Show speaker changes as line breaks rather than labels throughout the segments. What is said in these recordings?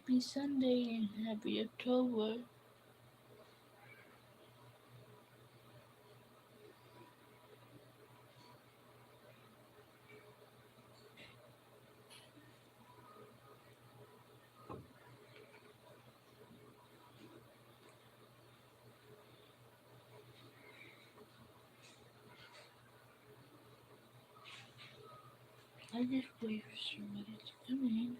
Happy Sunday and happy October. I just wait for somebody to come in.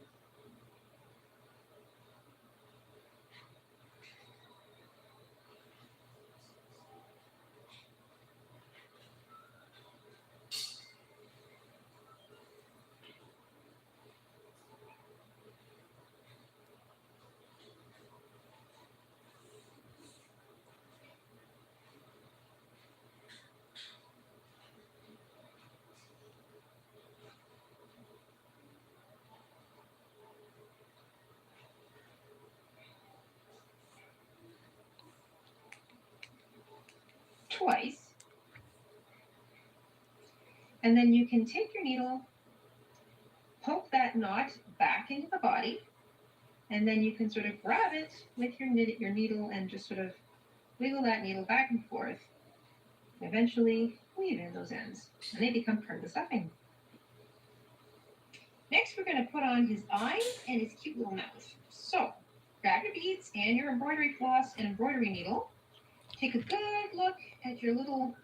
Twice. And then you can take your needle, poke that knot back into the body, and then you can sort of grab it with your needle and just sort of wiggle that needle back and forth. Eventually weave in those ends, and they become part of the stuffing. Next, we're going to put on his eyes and his cute little mouth. So, grab your beads and your embroidery floss and embroidery needle. Take a good look at your little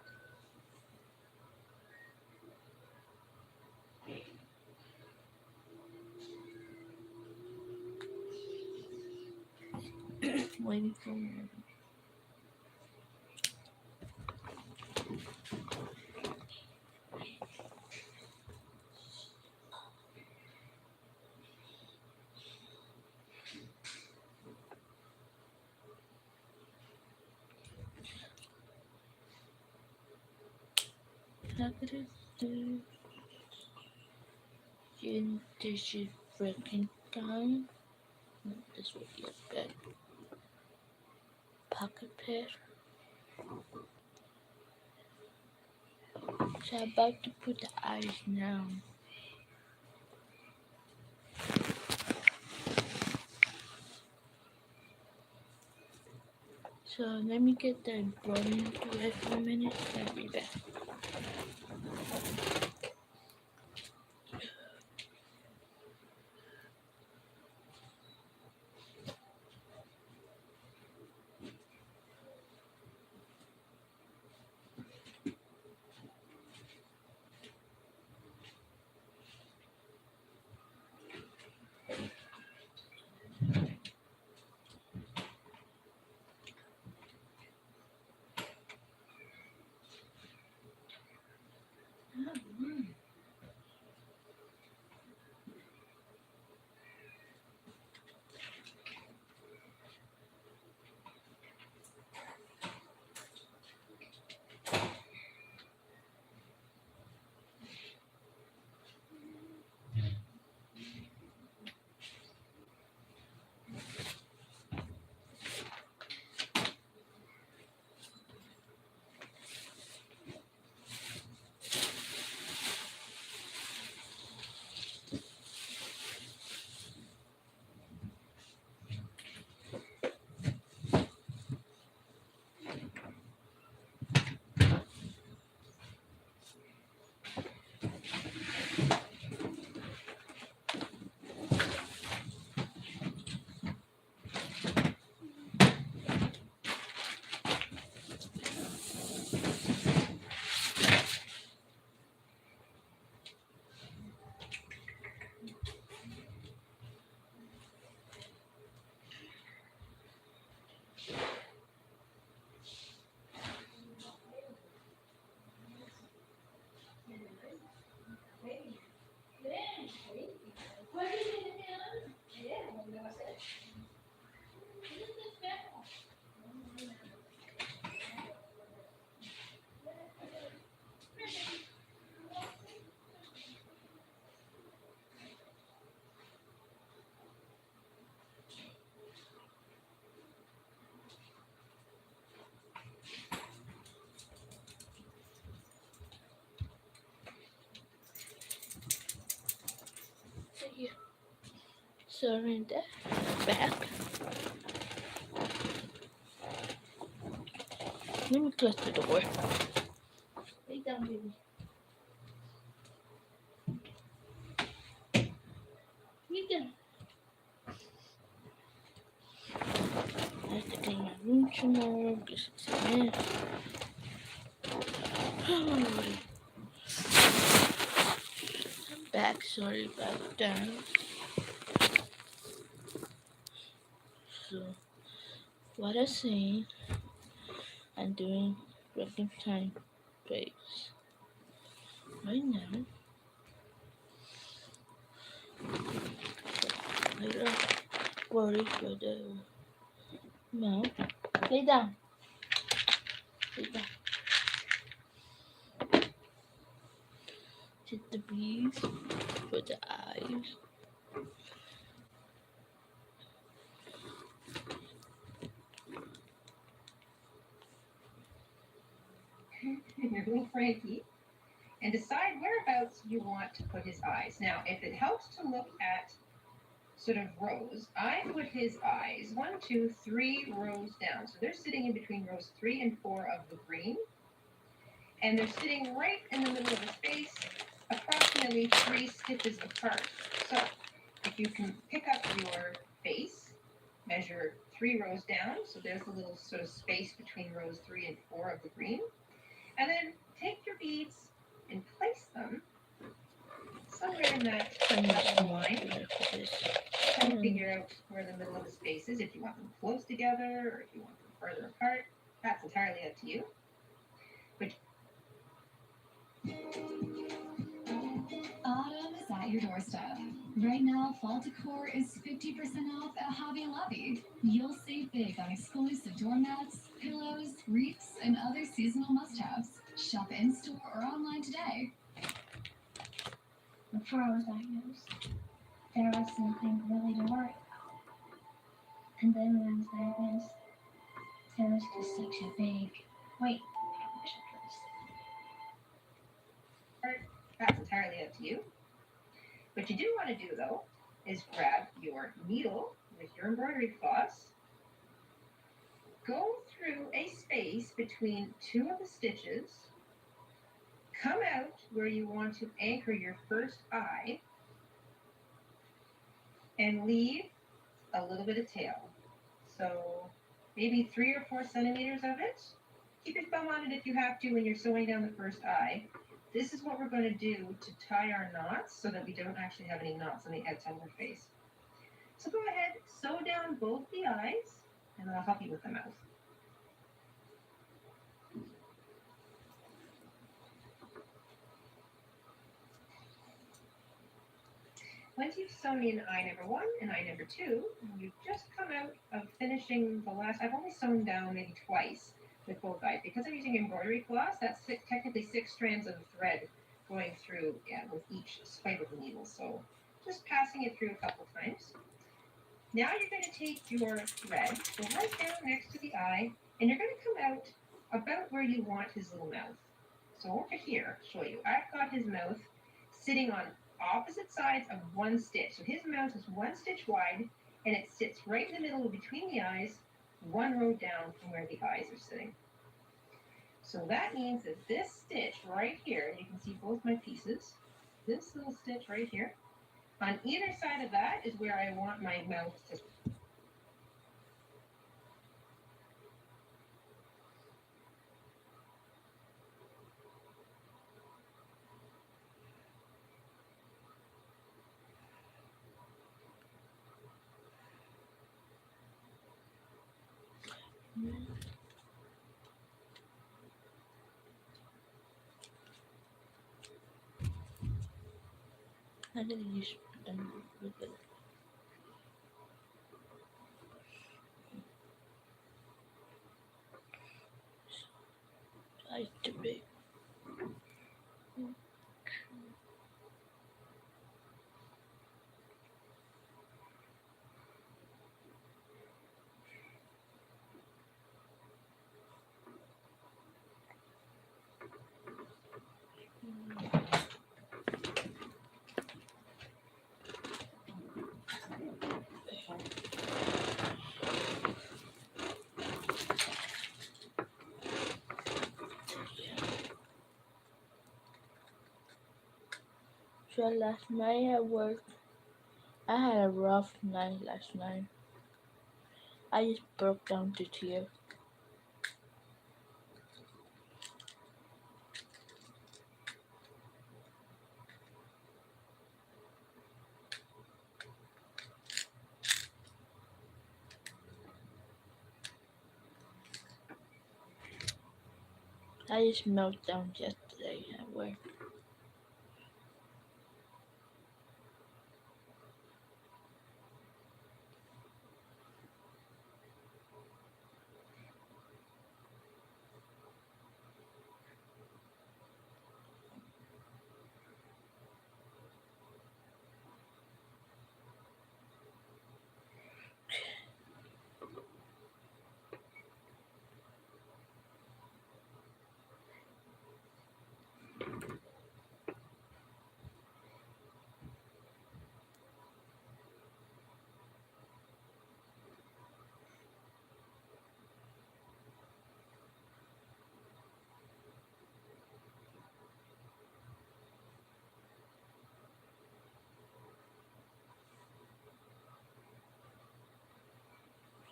Waiting for me. This is freaking time. This will be a bad pocket pair. So I'm about to put the eyes now. So let me get the embroidery away for a minute. I'll be back. So here. Surrender. back. Let me close the door. Lay down, baby. Lay down. I have to clean my room tomorrow because it's a mess. I'm back, sorry about that. So, what I say, I'm doing working time breaks right now. I don't worry for the mouth. Lay down. Lay down. Hit the beads for the eyes.
Your little Frankie, and decide whereabouts you want to put his eyes. Now, if it helps to look at sort of rows, I put his eyes 1, 2, 3 rows down. So they're sitting in between rows 3 and 4 of the green, and they're sitting right in the middle of the space, approximately 3 stitches apart. So if you can pick up your face, measure 3 rows down, so there's a little sort of space between rows 3 and 4 of the green, and then take your beads and place them somewhere in that double line. Try to figure out where the middle of the space is, if you want them close together or if you want them further apart. That's entirely up to you.
Autumn is at your doorstep. Right now, fall decor is 50% off at Hobby Lobby. You'll save big on exclusive doormats, pillows, wreaths, and other seasonal must-haves. Shop in-store or online today.
Before I was diagnosed, there was something really to worry about. And then when I was diagnosed, there was just such a big weight on my shoulders.
That's entirely up to you. What you do want to do, though, is grab your needle with your embroidery floss, go through a space between 2 of the stitches, come out where you want to anchor your first eye, and leave a little bit of tail. So maybe 3 or 4 centimeters of it. Keep your thumb on it if you have to when you're sewing down the first eye. This is what we're going to do to tie our knots so that we don't actually have any knots on the outside of our face. So go ahead, sew down both the eyes, and then I'll help you with the mouth. Once you've sewn in eye number 1 and eye number 2, you've just come out of finishing the last. I've only sewn down maybe twice with both eyes. Because I'm using embroidery floss, that's technically 6 strands of thread going through with each swipe of the needle. So just passing it through a couple times. Now you're going to take your thread, go right down next to the eye, and you're going to come out about where you want his little mouth. So over here, I'll show you. I've got his mouth sitting on opposite sides of 1 stitch. So his mouth is 1 stitch wide, and it sits right in the middle between the eyes, 1 row down from where the eyes are sitting. So that means that this stitch right here, and you can see both my pieces, this little stitch right here, on either side of that is where I want my mouth to.
I'm gonna use with it. I do it. So last night at work, I had a rough night last night. I just broke down to tears. I just melted down yesterday at work.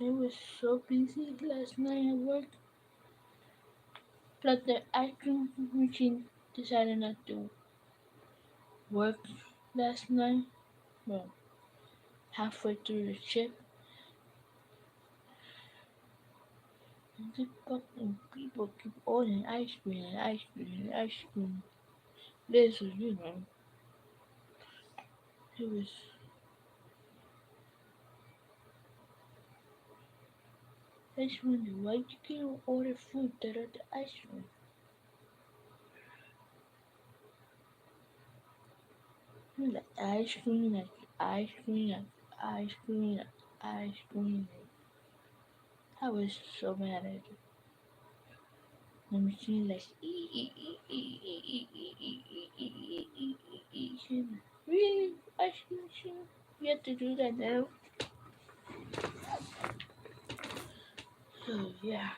I was so busy last night at work. Plus the ice cream machine decided not to work last night. Well, halfway through the shift, and the fucking people keep ordering ice cream and ice cream and ice cream. This was, it was. I just wonder why you can't order food that are the ice cream. Like ice cream, like ice cream, like ice cream, like ice cream. I was so mad at it. The machine like really ice cream machine? You have to do that now. So yeah,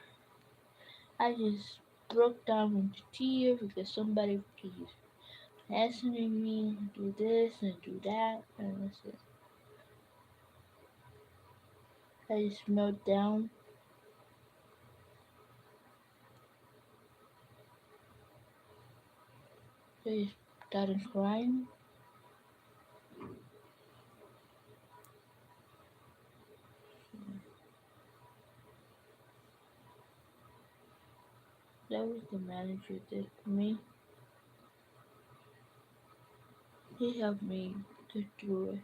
I just broke down into tears because somebody keeps asking me to do this and do that, and I said I just melted down. I just started crying. That was the manager did for me. He helped me get through it.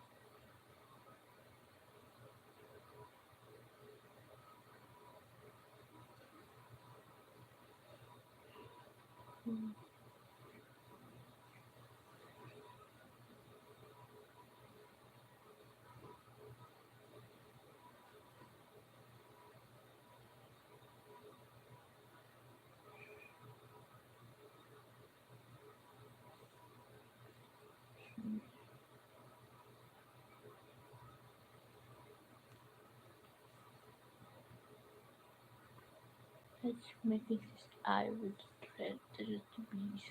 It's making his eye with thread that is the bees.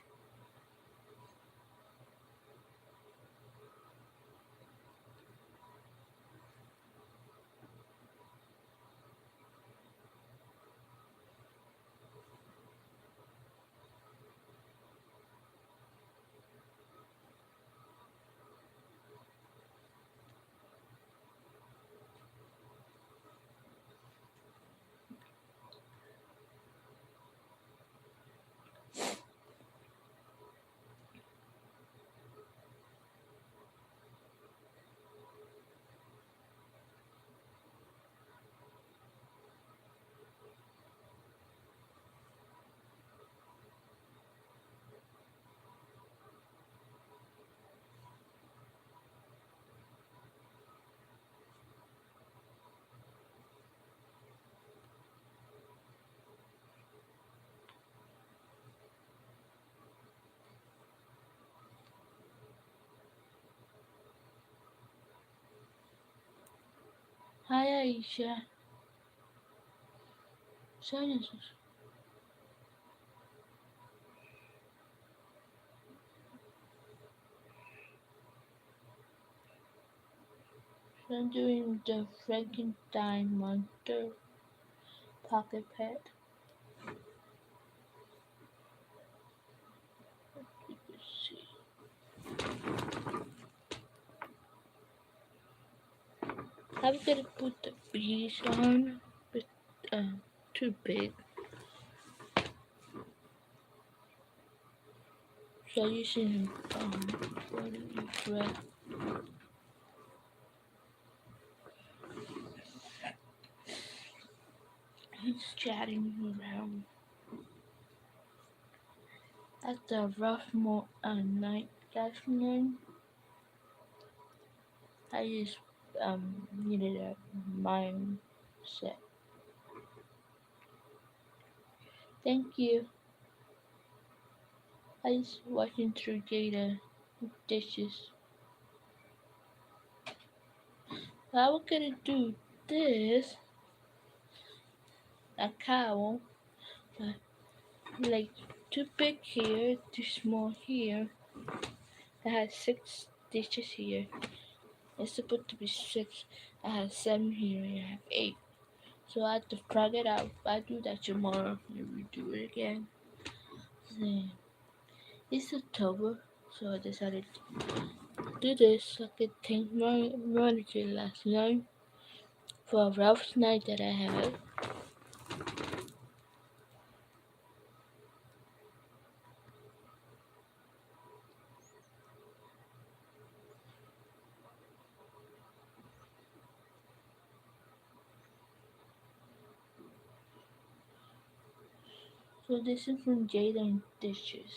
Hi Aisha. Silence. So I'm doing the Frankenstein monster pocket pet. Let's see. I'm gonna put the bees on, but too big. So using what do you thread? He's chatting around. That's a rough night last night. I just needed a mindset. Thank you. I was watching through data dishes. I was gonna do this, a cowl, but like too big here, too small here. I had 6 stitches here. It's supposed to be 6. I have 7 here and I have 8. So I have to drag it out. I'll do that tomorrow and redo it again. So, it's October, so I decided to do this. I could thank my manager last night for a rough night that I had. So this is from Jaden Dishes.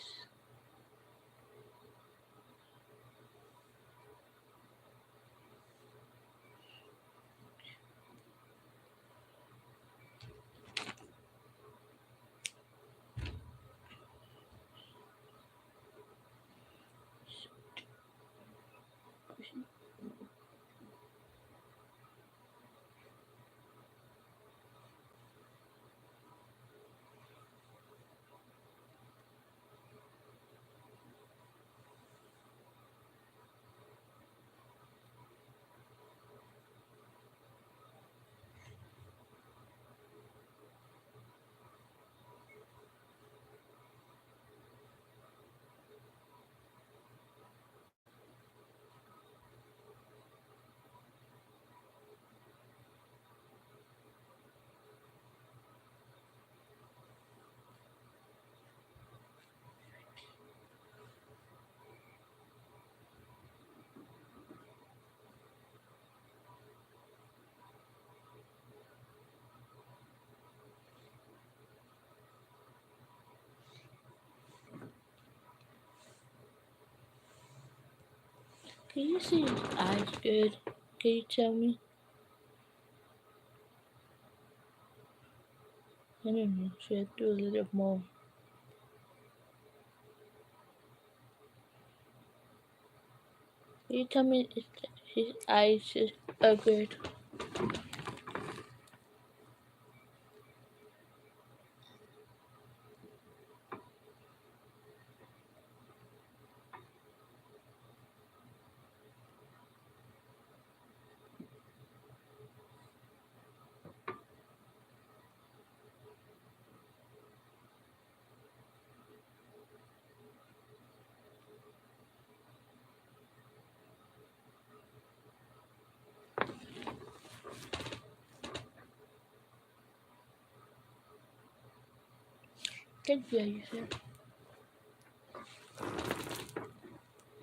Can you see his eyes good? Can you tell me? I don't know. Should I do a little more? Can you tell me if his eyes are good? Thank you, Aisha.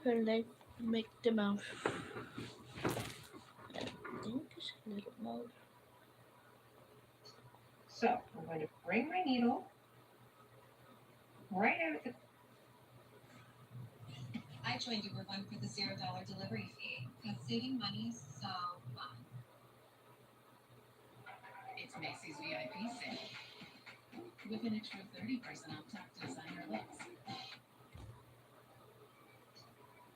Her leg make the mouth. I think it's a little mouth.
So I'm going to bring my needle right out at the.
I joined you for one for the $0 delivery fee. Because saving money is so fun. It's Macy's VIP sale. With an extra 30% off top designer looks.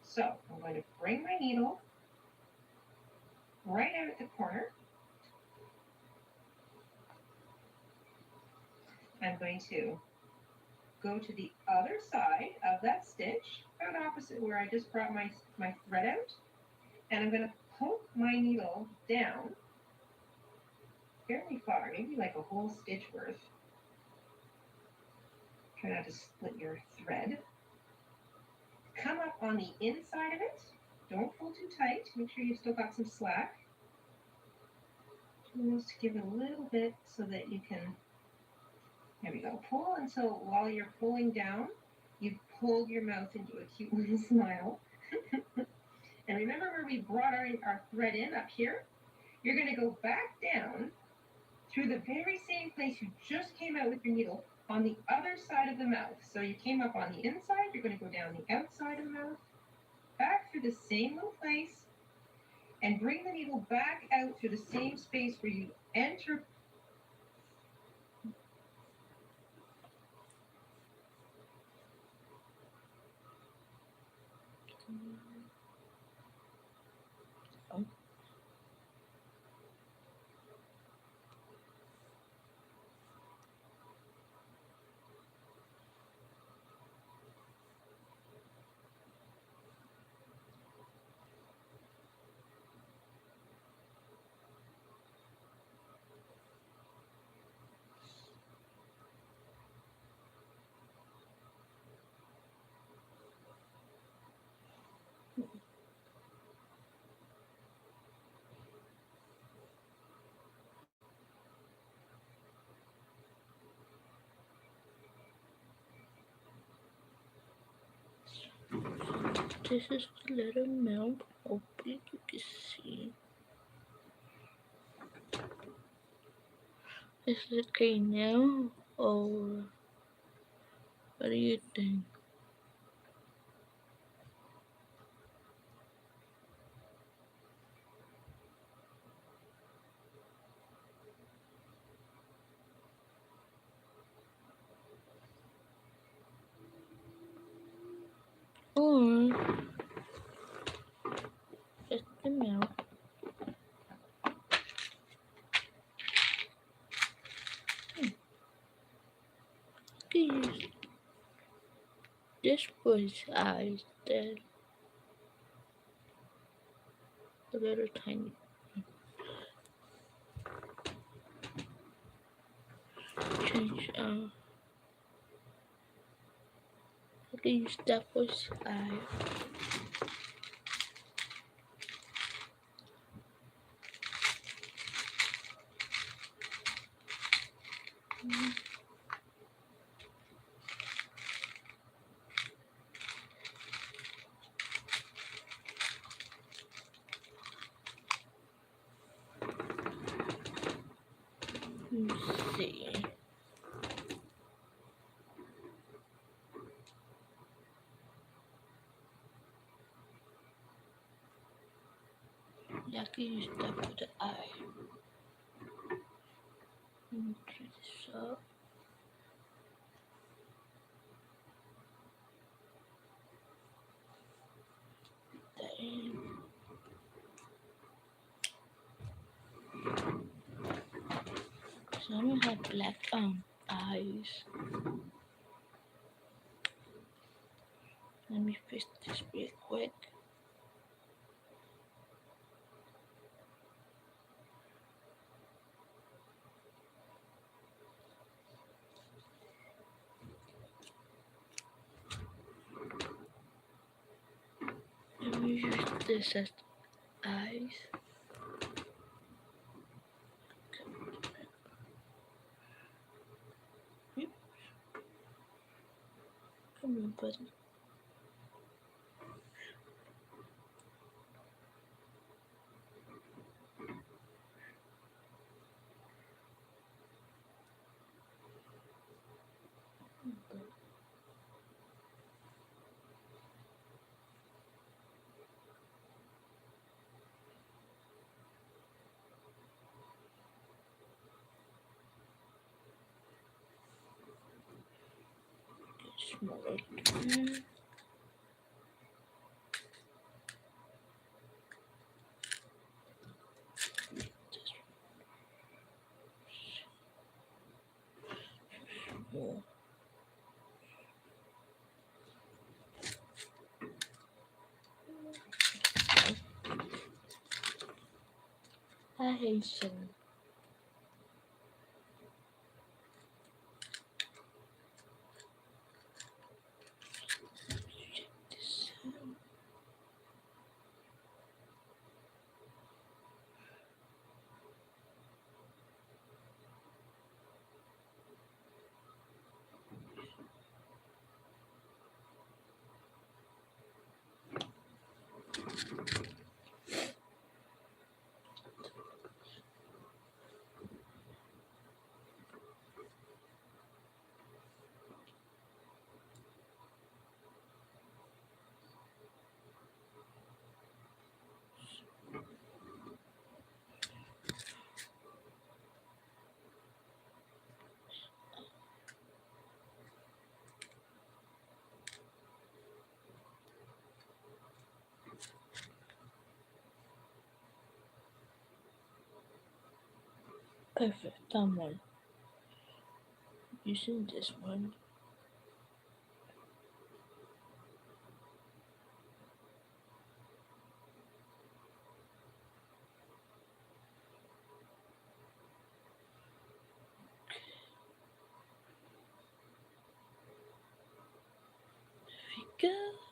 So I'm going to bring my needle right out at the corner. I'm going to go to the other side of that stitch, about opposite where I just brought my thread out, and I'm going to poke my needle down fairly far, maybe like a whole stitch worth. Try not to split your thread. Come up on the inside of it. Don't pull too tight. Make sure you've still got some slack. Just give it a little bit so that you can, there we go. Pull until while you're pulling down, you've pulled your mouth into a cute little smile. And remember where we brought our thread in up here? You're going to go back down through the very same place you just came out with your needle on the other side of the mouth. So you came up on the inside, you're going to go down the outside of the mouth, back through the same little place, and bring the needle back out through the same space where you enter.
This is the little mouth. Hopefully you can see. Is it okay now? Or what do you think? Or just the mouth. You can use this for his eyes. Then a little tiny. Change. I can use that for his eye. Let's see. Yeah, I can use that for the eye. Let me try this up. Then. So I'm gonna have black eyes. Let me fix this real quick. Let me use this as eyes. Come on, buddy. Smaller. More. Hasten. Check this out. Perfect. Done one. Using this one. There we go.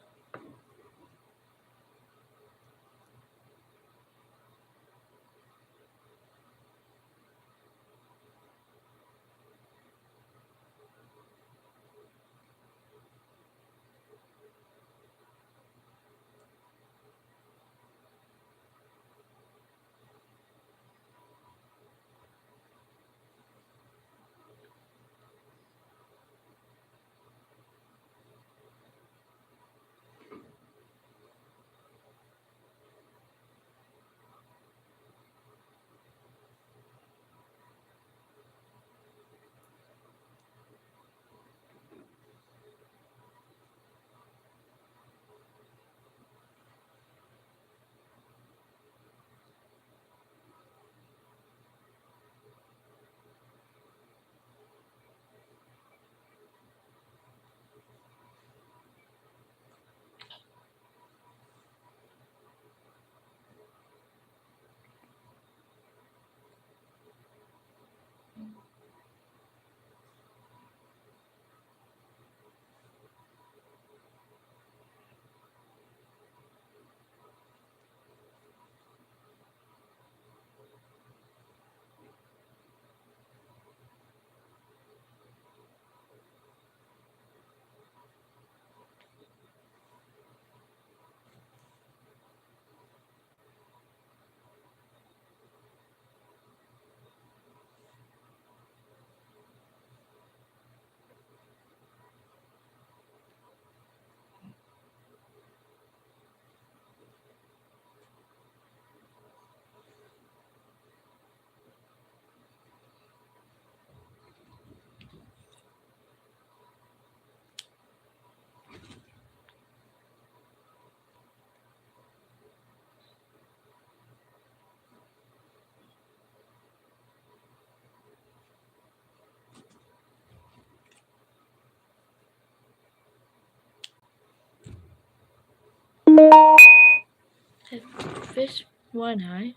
This one eye.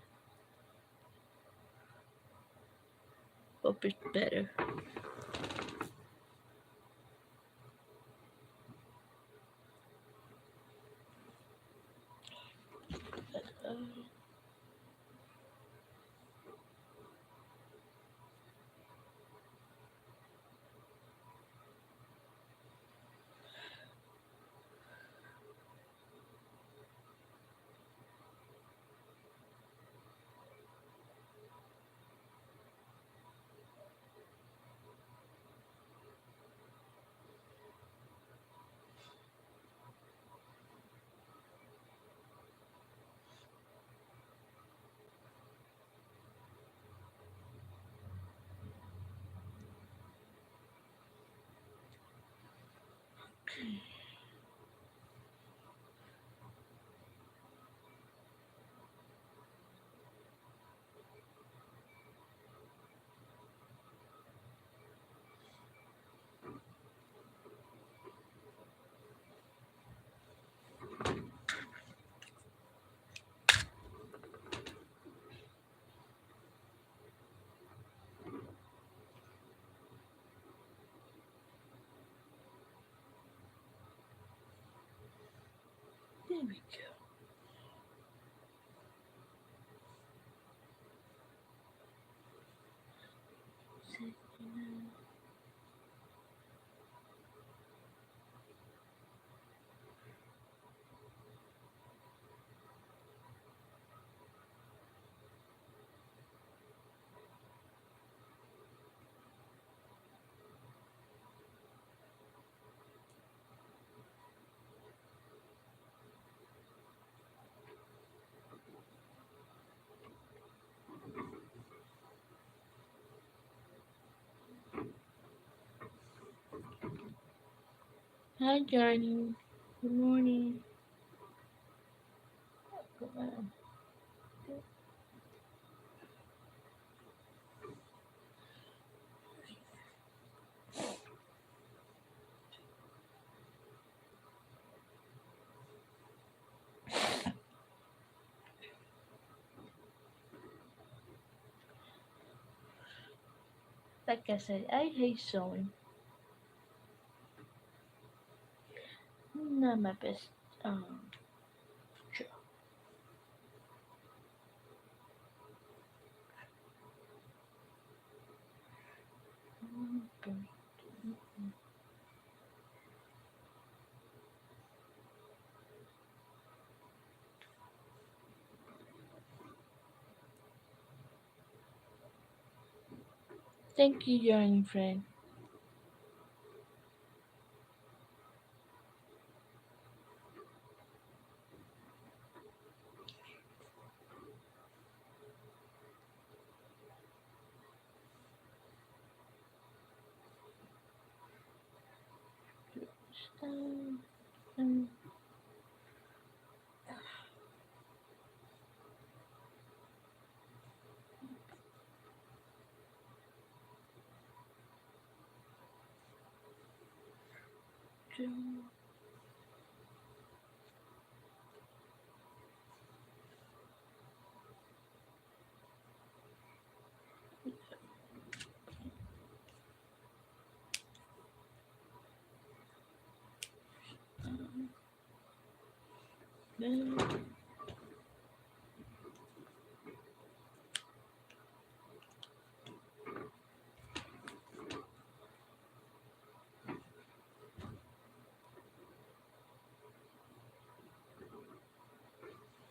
Hope it's better. Uh, There we go. Hi, Johnny. Good morning. Come on. Like I said, I hate sewing. Not my best job. Thank you, Johnny friend. Um, um, um,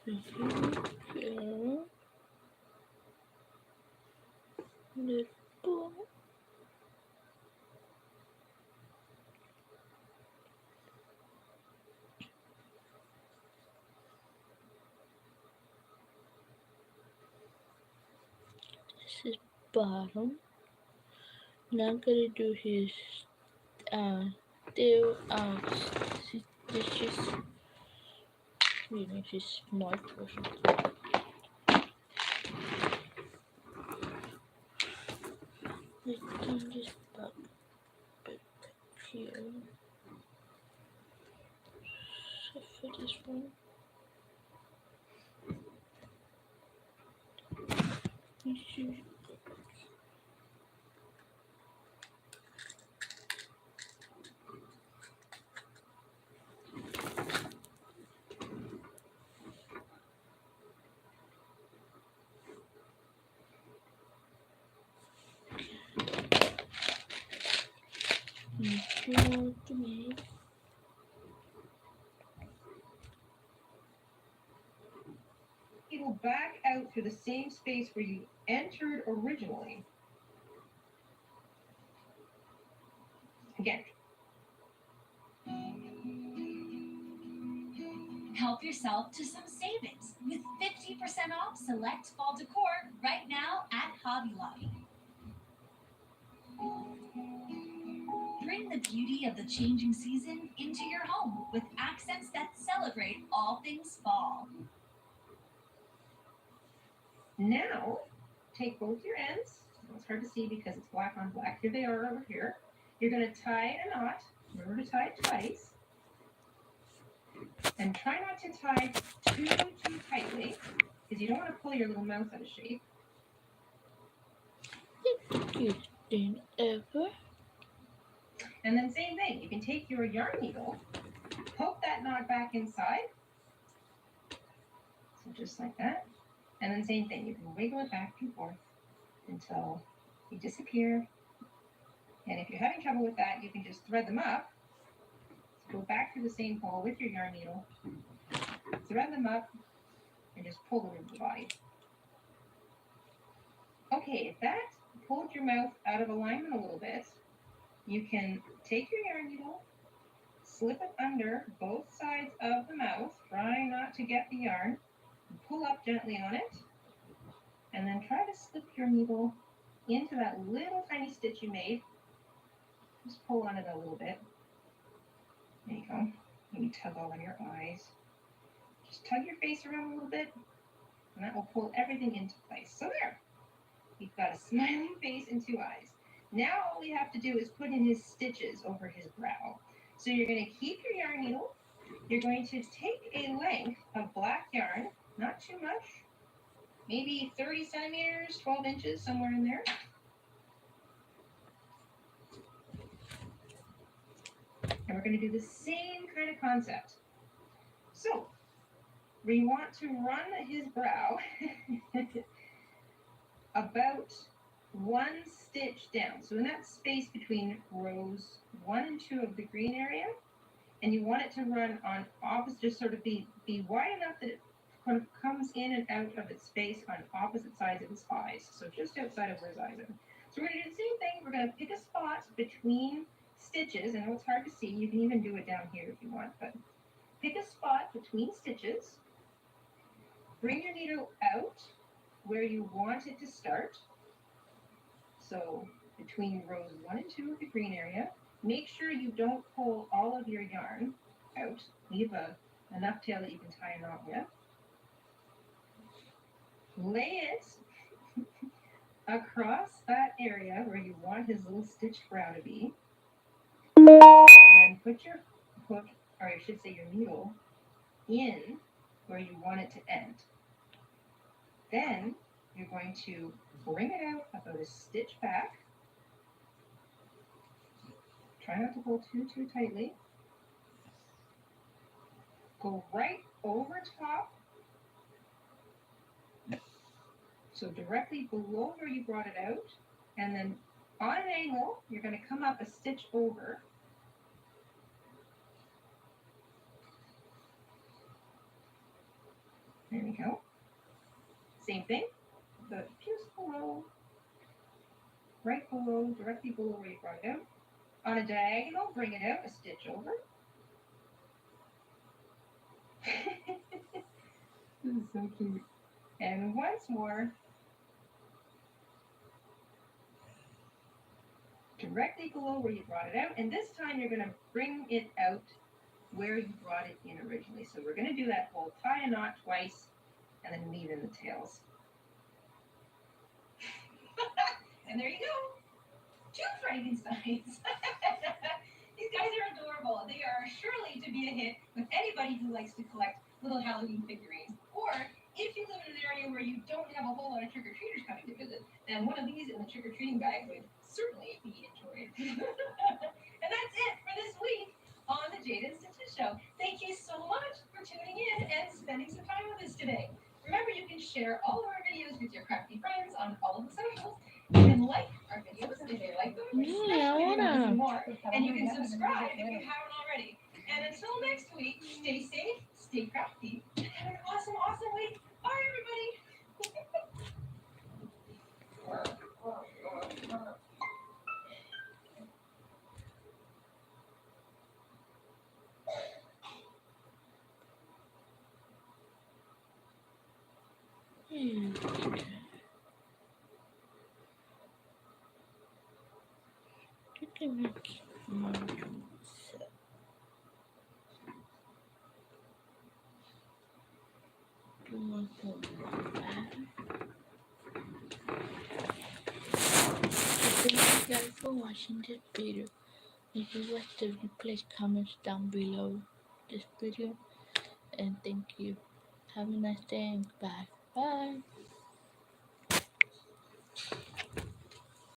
here we go. Little. This is bottom. Now I'm gonna do his uh still stitches. You know, his smart or something. Let's do this back bit here. So for this one, you should make sure to make
Needle back out through the same space where you entered originally. Again.
Help yourself to some savings with 50% off select fall decor right now at Hobby Lobby. Bring the beauty of the changing season into your home with accents that celebrate all things fall.
Now, take both your ends. It's hard to see because it's black on black. Here they are over here. You're going to tie a knot. Remember to tie it twice. And try not to tie too tightly because you don't want to pull your little mouth out of shape.
cutest thing ever.
And then same thing. You can take your yarn needle, poke that knot back inside, just like that. And then same thing, you can wiggle it back and forth until they disappear. And if you're having trouble with that, you can just thread them up. Go back to the same hole with your yarn needle, thread them up, and just pull them into the body. Okay, if that pulled your mouth out of alignment a little bit, you can take your yarn needle, slip it under both sides of the mouth, try not to get the yarn, and pull up gently on it, and then try to slip your needle into that little tiny stitch you made. Just pull on it a little bit. There you go. Maybe tug all on your eyes. Just tug your face around a little bit, and that will pull everything into place. So there. We've got a smiling face and 2 eyes. Now all we have to do is put in his stitches over his brow. So you're going to keep your yarn needle. You're going to take a length of black yarn, not too much, maybe 30 centimeters, 12 inches, somewhere in there. And we're going to do the same kind of concept. So we want to run his brow about 1 stitch down. So in that space between rows 1 and 2 of the green area, and you want it to run on opposite, just sort of be wide enough that it kind of comes in and out of its space on opposite sides of his eyes. So just outside of where his eyes are. So we're going to do the same thing. We're going to pick a spot between stitches. I know it's hard to see. You can even do it down here if you want, but pick a spot between stitches. Bring your needle out where you want it to start. So between rows 1 and 2 of the green area, make sure you don't pull all of your yarn out. Leave enough tail that you can tie a knot with. Lay it across that area where you want his little stitched brow to be. And then put your hook, or I should say your needle, in where you want it to end. Then you're going to bring it out about a stitch back. Try not to pull too tightly. Go right over top. So directly below where you brought it out. And then on an angle, you're going to come up a stitch over. There we go. Same thing, but just below, right below, directly below where you brought it out. On a diagonal, bring it out a stitch over. This is so cute. And once more, directly below where you brought it out. And this time you're going to bring it out where you brought it in originally. So we're going to do that whole tie a knot twice and then weave in the tails. And there you go. 2 Frankensteins. These guys are adorable. They are surely to be a hit with anybody who likes to collect little Halloween figurines. Or if you live in an area where you don't have a whole lot of trick-or-treaters coming to visit, then one of these in the trick-or-treating bag would certainly be enjoyed. And that's it for this week on the Jade and Stitches Show. Thank you so much for tuning in and spending some time with us today. Remember, you can share all of our videos with your crafty friends on all of the socials. You can like our videos if you like them, especially more. And you can subscribe if you haven't already. And until next week, stay safe, stay crafty, and have an awesome, awesome week. Bye,
Hmm. You can make modules. Do you want to thank you guys for watching this video. If you watched the replay, comments down below this video. And thank you. Have a nice day and bye. Bye.